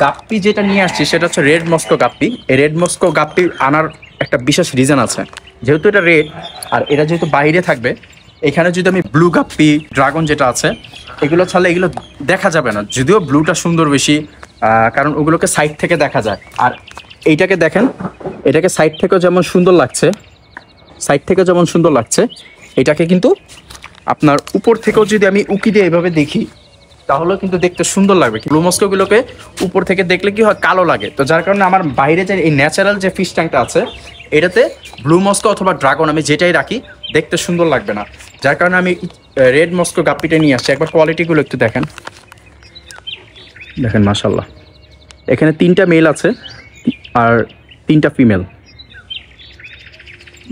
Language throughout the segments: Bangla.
গাপ্পি যেটা নিয়ে আসছি সেটা হচ্ছে রেড মস্কো গাপ্পি। এই রেড মস্কো গাপ্পি আনার একটা বিশেষ রিজন আছে, যেহেতু এটা রেড আর এটা যেহেতু বাইরে থাকবে, এখানে যদি আমি ব্লু গাপ্পি, ড্রাগন যেটা আছে এগুলো ছাড়লে এগুলো দেখা যাবে না, যদিও ব্লুটা সুন্দর বেশি, কারণ ওগুলোকে সাইড থেকে দেখা যায়। আর এইটাকে দেখেন, এটাকে সাইড থেকেও যেমন সুন্দর লাগছে, এটাকে কিন্তু আপনার উপর থেকেও যদি আমি উকি দিয়ে এভাবে দেখি তাহলেও কিন্তু দেখতে সুন্দর লাগবে। ব্লু মস্কোগুলোকে উপর থেকে দেখলে কি হয়, কালো লাগে। তো যার কারণে আমার বাইরে যে এই ন্যাচারাল যে ফিশ ট্যাঙ্কটা আছে এটাতে ব্লু মস্কো অথবা ড্রাগন আমি যেটাই রাখি দেখতে সুন্দর লাগবে না, যার কারণে আমি রেড মস্কো গাপ্পিটা নিয়ে আসছি। একবার কোয়ালিটিগুলো একটু দেখেন, মাশাল্লাহ এখানে 3টা মেল আছে আর 3টা ফিমেল।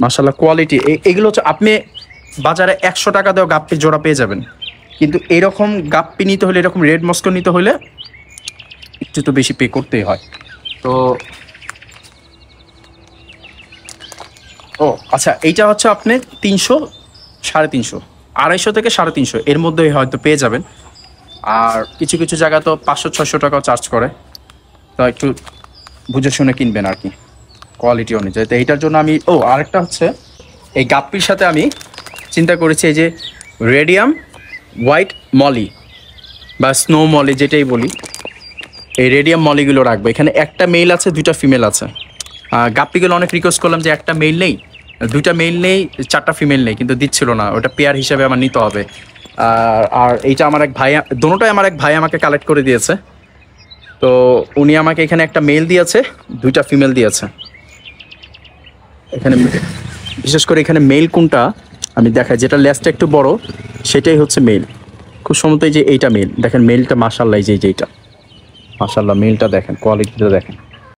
মাশাল্লাহ কোয়ালিটি এগুলো হচ্ছে আপনি বাজারে 100 টাকা দেওয়া গাপ্পির জোড়া পেয়ে যাবেন, কিন্তু এরকম গাপ্পি নিতে হলে, এরকম রেড মস্কো নিতে হলে একটু তো বেশি পে করতেই হয়। তো আচ্ছা, এইটা হচ্ছে আপনি 300, 350, 250 থেকে 350 এর মধ্যেই হয়তো পেয়ে যাবেন। আর কিছু কিছু জায়গা তো 500-600 টাকাও চার্জ করে, তো একটু বুঝে শুনে কিনবেন আর কি, কোয়ালিটি অনুযায়ী। তো এইটার জন্য আমি আরেকটা হচ্ছে এই গাপ্পির সাথে আমি চিন্তা করেছি এই যে রেডিয়াম হোয়াইট মলি বা স্নো মলি যেটাই বলি, এই রেডিয়াম মলিগুলো রাখবো। এখানে একটা মেল আছে, 2টা ফিমেল আছে। গাপ্পিগুলো অনেক রিকোয়েস্ট করলাম যে একটা মেল নেই, 2টা মেল নেই, 4টা ফিমেল নেই, কিন্তু দিচ্ছিল না, ওটা পেয়ার হিসাবে আমার নিতে হবে। আর এইটা আমার এক ভাই, দোনোটাই আমার এক ভাই আমাকে কালেক্ট করে দিয়েছে। তো উনি আমাকে এখানে একটা মেল দিয়েছে, 2টা ফিমেল দিয়েছে। এখানে বিশেষ করে এখানে মেল কোনটা আমি দেখাই, যেটা লেজটা একটু বড় সেটাই হচ্ছে মেল। খুব সম্ভবত এই যে এইটা মেল, দেখেন মেলটা মাশাআল্লাহ, এই যে এইটা মাশাআল্লাহ, মেলটা দেখেন, কোয়ালিটিটা দেখেন।